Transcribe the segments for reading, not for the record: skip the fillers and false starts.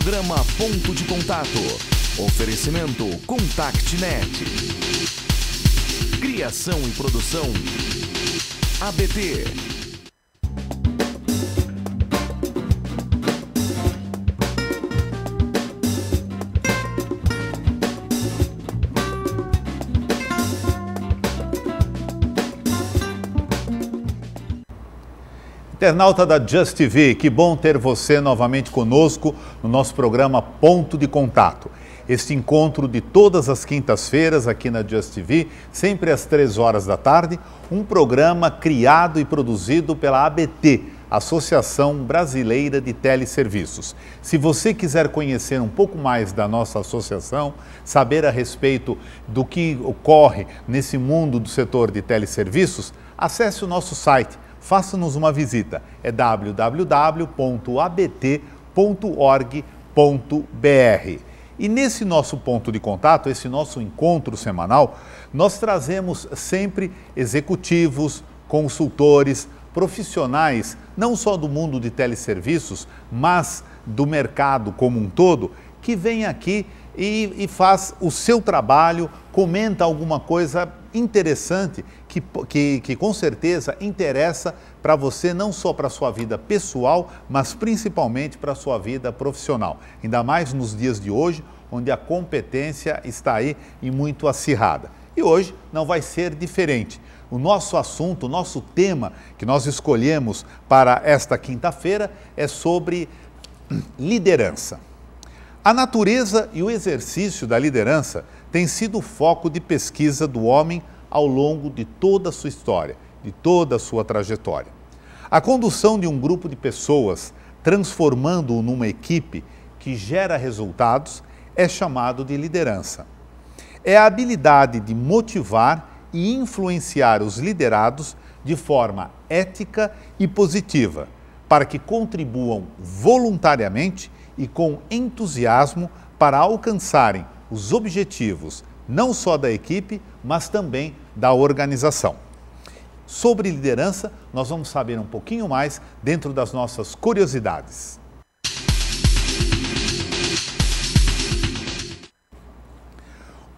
Programa Ponto de Contato. Oferecimento ContactNet. Criação e produção ABT. Internauta da Just TV, que bom ter você novamente conosco no nosso programa Ponto de Contato. Este encontro de todas as quintas-feiras aqui na Just TV, sempre às 3 horas da tarde, um programa criado e produzido pela ABT, Associação Brasileira de Teleserviços. Se você quiser conhecer um pouco mais da nossa associação, saber a respeito do que ocorre nesse mundo do setor de teleserviços, acesse o nosso site. Faça-nos uma visita, é www.abt.org.br. E nesse nosso ponto de contato, esse nosso encontro semanal, nós trazemos sempre executivos, consultores, profissionais, não só do mundo de teleserviços, mas do mercado como um todo, que vem aqui e faz o seu trabalho, comenta alguma coisa interessante que com certeza interessa para você, não só para a sua vida pessoal, mas principalmente para a sua vida profissional. Ainda mais nos dias de hoje, onde a competência está aí e muito acirrada. E hoje não vai ser diferente. O nosso assunto, o nosso tema que nós escolhemos para esta quinta-feira é sobre liderança. A natureza e o exercício da liderança tem sido o foco de pesquisa do homem ao longo de toda a sua história, de toda a sua trajetória. A condução de um grupo de pessoas, transformando-o numa equipe que gera resultados, é chamado de liderança. É a habilidade de motivar e influenciar os liderados de forma ética e positiva, para que contribuam voluntariamente e com entusiasmo para alcançarem os objetivos não só da equipe, mas também da organização. Sobre liderança, nós vamos saber um pouquinho mais dentro das nossas curiosidades.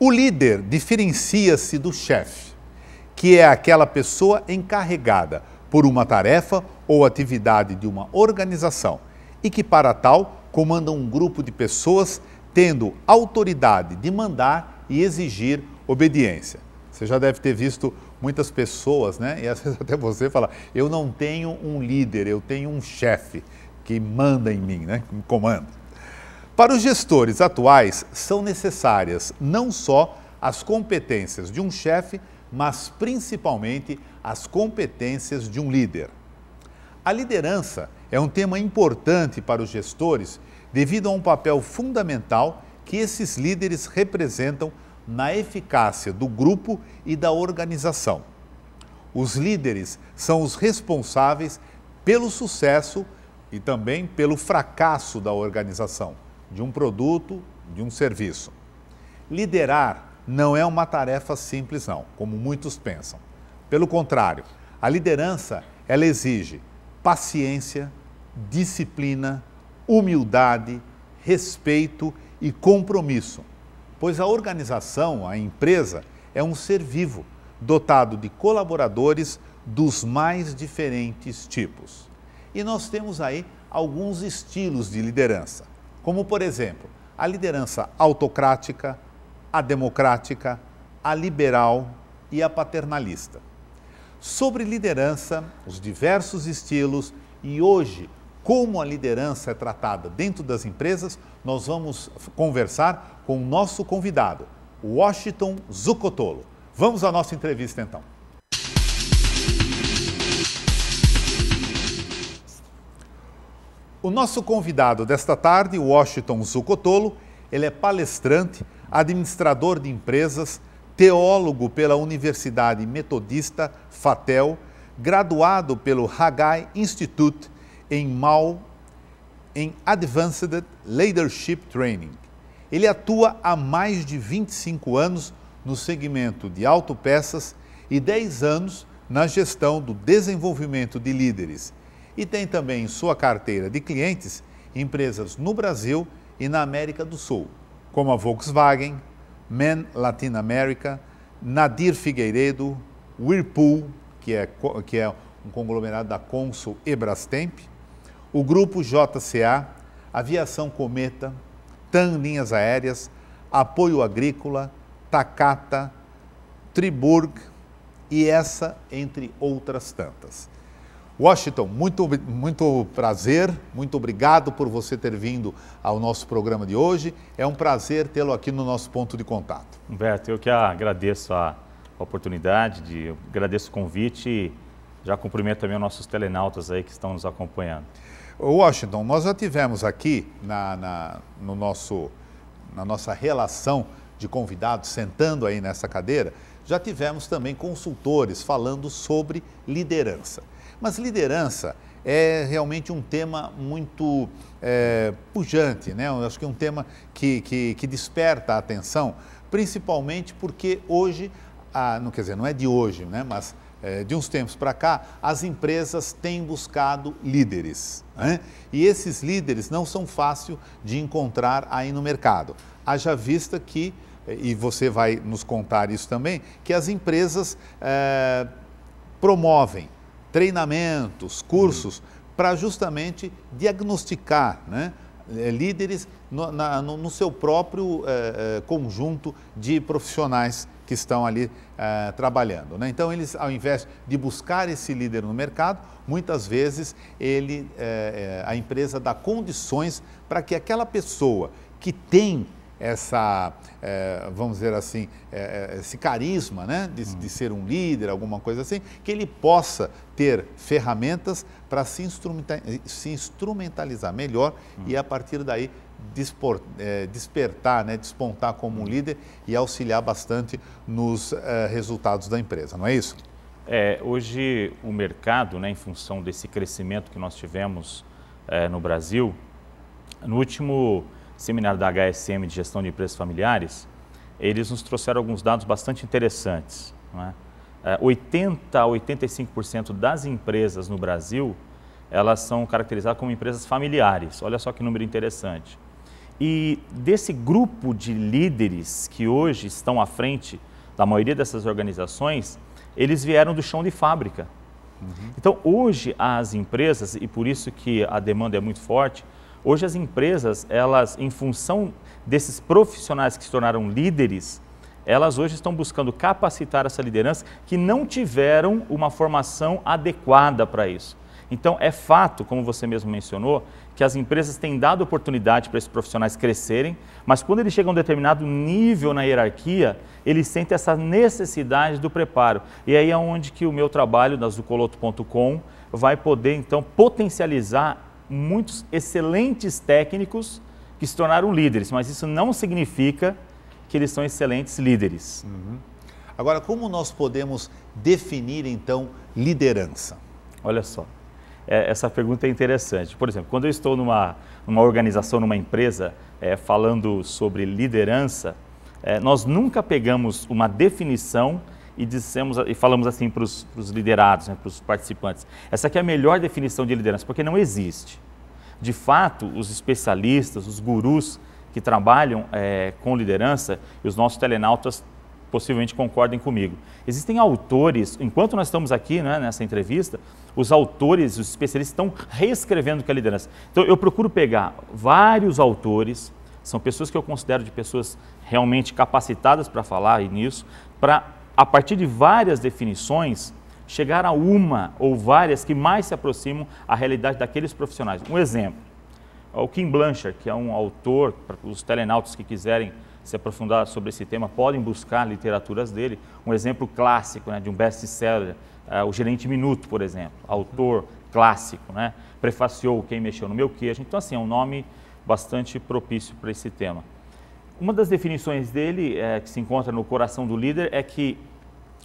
O líder diferencia-se do chefe, que é aquela pessoa encarregada por uma tarefa ou atividade de uma organização e que, para tal, comanda um grupo de pessoas tendo autoridade de mandar e exigir obediência. Você já deve ter visto muitas pessoas, né? E às vezes até você fala, eu não tenho um líder, eu tenho um chefe que manda em mim, né? Que me comanda. Para os gestores atuais, são necessárias não só as competências de um chefe, mas principalmente as competências de um líder. A liderança é um tema importante para os gestores devido a um papel fundamental que esses líderes representam na eficácia do grupo e da organização. Os líderes são os responsáveis pelo sucesso e também pelo fracasso da organização, de um produto, de um serviço. Liderar não é uma tarefa simples, não, como muitos pensam. Pelo contrário, a liderança, ela exige paciência, disciplina, humildade, respeito e compromisso, pois a organização, a empresa, é um ser vivo, dotado de colaboradores dos mais diferentes tipos. E nós temos aí alguns estilos de liderança, como, por exemplo, a liderança autocrática, a democrática, a liberal e a paternalista. Sobre liderança, os diversos estilos e hoje, como a liderança é tratada dentro das empresas, nós vamos conversar com o nosso convidado, Washington Zucotolo. Vamos à nossa entrevista então. O nosso convidado desta tarde, Washington Zucotolo, ele é palestrante, administrador de empresas, teólogo pela Universidade Metodista FATEL, graduado pelo Haggai Institute em MAU, em Advanced Leadership Training. Ele atua há mais de 25 anos no segmento de autopeças e 10 anos na gestão do desenvolvimento de líderes. E tem também em sua carteira de clientes empresas no Brasil e na América do Sul, como a Volkswagen, MAN Latin America, Nadir Figueiredo, Whirlpool, que é um conglomerado da Consul e Brastemp, o Grupo JCA, Aviação Cometa, TAM Linhas Aéreas, Apoio Agrícola, Takata, Triburg e essa, entre outras tantas. Washington, muito prazer, muito obrigado por você ter vindo ao nosso programa de hoje. É um prazer tê-lo aqui no nosso ponto de contato. Humberto, eu que agradeço a oportunidade, agradeço o convite e já cumprimento também os nossos telenautas aí que estão nos acompanhando. Washington, nós já tivemos aqui na nossa relação de convidados, sentando aí nessa cadeira, já tivemos também consultores falando sobre liderança. Mas liderança é realmente um tema muito pujante, né? Eu acho que é um tema que desperta a atenção, principalmente porque hoje, não é de hoje, né? Mas de uns tempos para cá, as empresas têm buscado líderes, né? E esses líderes não são fáceis de encontrar aí no mercado. Haja vista que, e você vai nos contar isso também, que as empresas promovem treinamentos, cursos, para justamente diagnosticar, né, líderes no seu próprio conjunto de profissionais que estão ali trabalhando, né? Então, eles, ao invés de buscar esse líder no mercado, muitas vezes a empresa dá condições para que aquela pessoa que tem vamos dizer assim, esse carisma, né, de ser um líder, alguma coisa assim, que ele possa ter ferramentas para se instrumentalizar melhor e a partir daí despertar, né, despontar como um líder e auxiliar bastante nos resultados da empresa, não é isso? Hoje o mercado, né, em função desse crescimento que nós tivemos no Brasil, no último seminário da HSM de Gestão de Empresas Familiares, eles nos trouxeram alguns dados bastante interessantes, não é? 80 a 85% das empresas no Brasil, elas são caracterizadas como empresas familiares. Olha só que número interessante. E desse grupo de líderes que hoje estão à frente da maioria dessas organizações, eles vieram do chão de fábrica. Então, hoje as empresas, e por isso que a demanda é muito forte, hoje as empresas, elas, em função desses profissionais que se tornaram líderes, elas hoje estão buscando capacitar essa liderança que não tiveram uma formação adequada para isso. Então, é fato, como você mesmo mencionou, que as empresas têm dado oportunidade para esses profissionais crescerem, mas quando eles chegam a um determinado nível na hierarquia, eles sentem essa necessidade do preparo. E aí é onde que o meu trabalho da Zucoloto.com vai poder, então, potencializar muitos excelentes técnicos que se tornaram líderes, mas isso não significa que eles são excelentes líderes. Agora, como nós podemos definir, então, liderança? Olha só, essa pergunta é interessante. Por exemplo, quando eu estou numa organização, numa empresa, falando sobre liderança, nós nunca pegamos uma definição e falamos assim para os liderados, né, para os participantes. Essa aqui é a melhor definição de liderança, porque não existe. De fato, os especialistas, os gurus que trabalham com liderança, e os nossos telenautas possivelmente concordem comigo. Existem autores, enquanto nós estamos aqui, né, nessa entrevista, os autores, os especialistas estão reescrevendo o que é liderança. Então, eu procuro pegar vários autores, são pessoas que eu considero de pessoas realmente capacitadas para falar nisso, para, a partir de várias definições, chegar a uma ou várias que mais se aproximam à realidade daqueles profissionais. Um exemplo, o Kim Blanchard, que é um autor, para os telenautas que quiserem se aprofundar sobre esse tema, podem buscar literaturas dele. Um exemplo clássico, né, de um best-seller, o Gerente Minuto, por exemplo, autor clássico, né, prefaciou Quem Mexeu no Meu Queijo. Então, assim, é um nome bastante propício para esse tema. Uma das definições dele, que se encontra no Coração do Líder, é que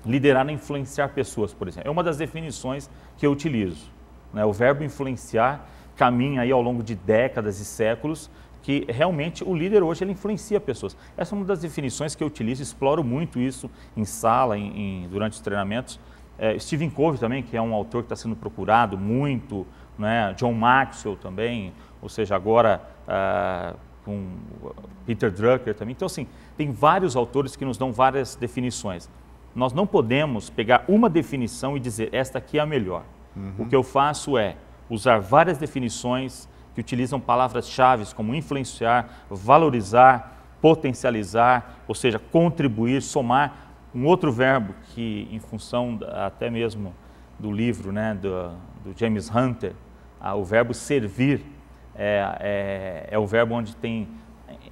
liderar é influenciar pessoas, por exemplo. É uma das definições que eu utilizo, né? O verbo influenciar caminha aí ao longo de décadas e séculos, que realmente o líder hoje ele influencia pessoas. Essa é uma das definições que eu utilizo, exploro muito isso em sala, durante os treinamentos. Stephen Covey também, que é um autor que está sendo procurado muito, né? John Maxwell também, ou seja, agora com Peter Drucker também. Então, assim, tem vários autores que nos dão várias definições. Nós não podemos pegar uma definição e dizer, esta aqui é a melhor. O que eu faço é usar várias definições que utilizam palavras-chave como influenciar, valorizar, potencializar, ou seja, contribuir, somar. Um outro verbo que, em função até mesmo do livro, né, do James Hunter, o verbo servir é o verbo onde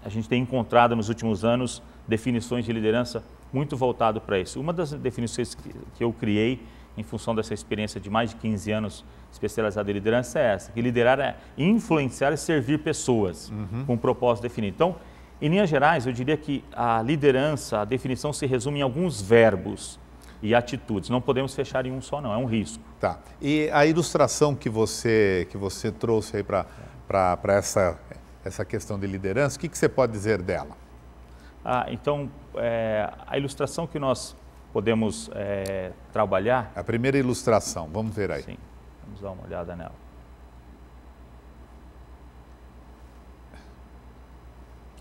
a gente tem encontrado nos últimos anos definições de liderança muito voltado para isso. Uma das definições que eu criei em função dessa experiência de mais de 15 anos especializada em liderança é essa, que liderar é influenciar e servir pessoas com um propósito definido. Então, em linhas gerais, eu diria que a liderança, a definição se resume em alguns verbos e atitudes. Não podemos fechar em um só, não, é um risco. Tá. E a ilustração que você trouxe aí para essa questão de liderança, o que você pode dizer dela? Então, a ilustração que nós podemos trabalhar... A primeira ilustração, vamos ver aí. Sim, vamos dar uma olhada nela.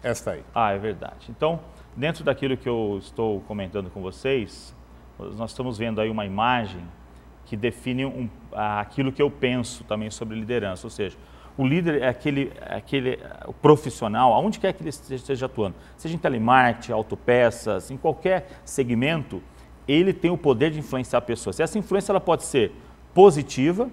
Esta aí. É verdade. Então, dentro daquilo que eu estou comentando com vocês, nós estamos vendo aí uma imagem que define aquilo que eu penso também sobre liderança, ou seja, o líder é aquele o profissional, aonde quer que ele esteja atuando, seja em telemarketing, autopeças, em qualquer segmento, ele tem o poder de influenciar pessoas. Essa influência ela pode ser positiva,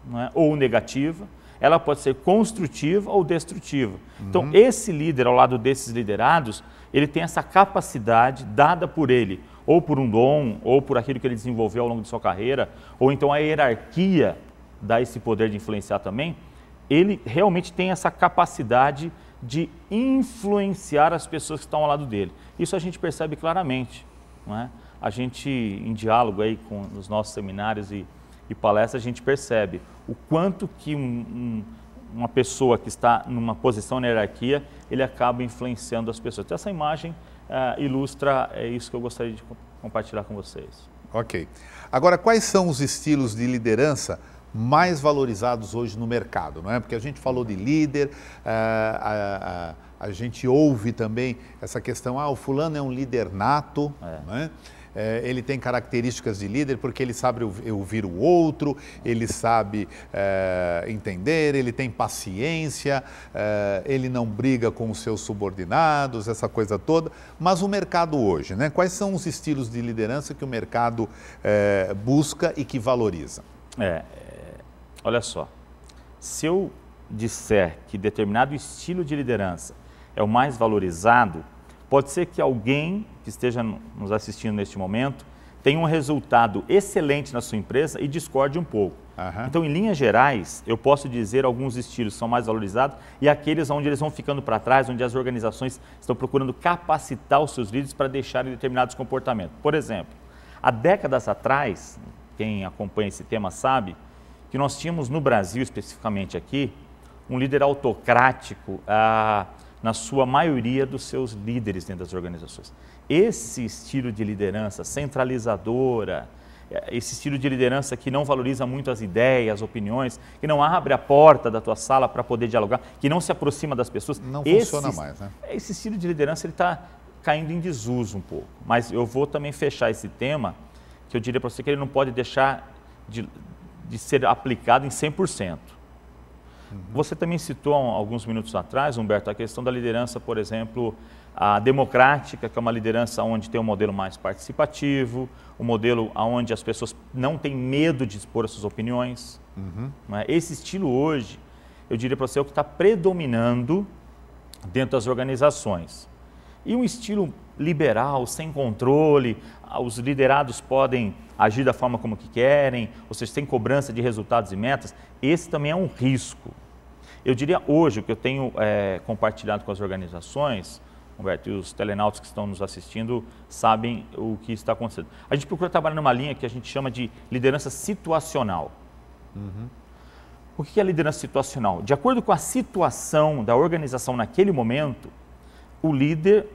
não é, ou negativa, ela pode ser construtiva ou destrutiva. Então, esse líder, ao lado desses liderados, ele tem essa capacidade dada por ele, ou por um dom, ou por aquilo que ele desenvolveu ao longo de sua carreira, ou então a hierarquia dá esse poder de influenciar também. Ele realmente tem essa capacidade de influenciar as pessoas que estão ao lado dele. Isso a gente percebe claramente, não é? A gente, em diálogo aí com os nossos seminários e palestras, a gente percebe o quanto que uma pessoa que está numa posição na hierarquia, ele acaba influenciando as pessoas. Então, essa imagem ilustra isso que eu gostaria de compartilhar com vocês. Ok. Agora, quais são os estilos de liderança mais valorizados hoje no mercado, não é? Porque a gente falou de líder, a gente ouve também essa questão, o fulano é um líder nato, não é? Ele tem características de líder porque ele sabe ouvir o outro, ele sabe entender, ele tem paciência, ele não briga com os seus subordinados, essa coisa toda. Mas o mercado hoje, né? Quais são os estilos de liderança que o mercado busca e que valoriza? Olha só, se eu disser que determinado estilo de liderança é o mais valorizado, pode ser que alguém que esteja nos assistindo neste momento tenha um resultado excelente na sua empresa e discorde um pouco. Então, em linhas gerais, eu posso dizer alguns estilos são mais valorizados e aqueles onde eles vão ficando para trás, onde as organizações estão procurando capacitar os seus líderes para deixarem determinados comportamentos. Por exemplo, há décadas atrás, quem acompanha esse tema sabe, que nós tínhamos no Brasil, especificamente aqui, um líder autocrático na sua maioria dos seus líderes dentro das organizações. Esse estilo de liderança centralizadora, esse estilo de liderança que não valoriza muito as ideias, as opiniões, que não abre a porta da tua sala para poder dialogar, que não se aproxima das pessoas. Não funciona mais, né? Esse estilo de liderança está caindo em desuso um pouco. Mas eu vou também fechar esse tema, que eu diria para você que ele não pode deixar de ser aplicado em 100%. Você também citou alguns minutos atrás, Humberto, a questão da liderança, por exemplo, a democrática, que é uma liderança onde tem um modelo mais participativo, um modelo onde as pessoas não têm medo de expor as suas opiniões. Esse estilo hoje, eu diria para você, é o que está predominando dentro das organizações. E um estilo liberal, sem controle, os liderados podem agir da forma como que querem, ou seja, sem cobrança de resultados e metas, esse também é um risco. Eu diria hoje, o que eu tenho compartilhado com as organizações, Humberto, e os telenautas que estão nos assistindo sabem o que está acontecendo. A gente procura trabalhar numa linha que a gente chama de liderança situacional. O que é liderança situacional? De acordo com a situação da organização naquele momento, o líder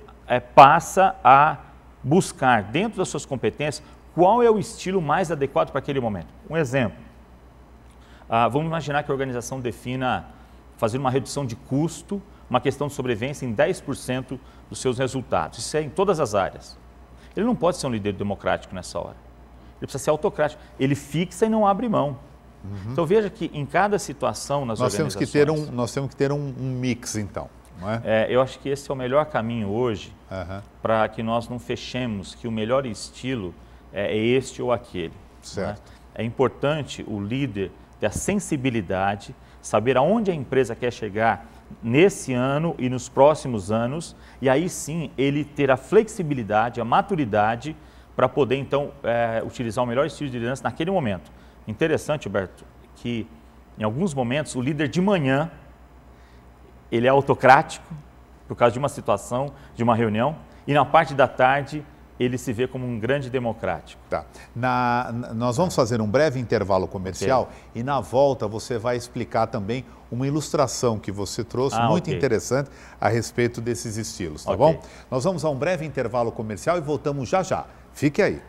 passa a buscar, dentro das suas competências, qual é o estilo mais adequado para aquele momento. Um exemplo, vamos imaginar que a organização defina fazer uma redução de custo uma questão de sobrevivência em 10% dos seus resultados. Isso é em todas as áreas. Ele não pode ser um líder democrático nessa hora. Ele precisa ser autocrático. Ele fixa e não abre mão. Então veja que em cada situação nas organizações... Nós temos que ter um mix, então. Não é? Eu acho que esse é o melhor caminho hoje para que nós não fechemos que o melhor estilo é este ou aquele. Certo. É importante o líder ter a sensibilidade, saber aonde a empresa quer chegar nesse ano e nos próximos anos, e aí sim ele ter a flexibilidade, a maturidade para poder então utilizar o melhor estilo de liderança naquele momento. Interessante, Alberto, que em alguns momentos o líder de manhã ele é autocrático por causa de uma situação, de uma reunião, e na parte da tarde ele se vê como um grande democrático. Tá. Nós vamos fazer um breve intervalo comercial e na volta você vai explicar também uma ilustração que você trouxe, muito interessante, a respeito desses estilos, tá bom? Nós vamos a um breve intervalo comercial e voltamos já já. Fique aí.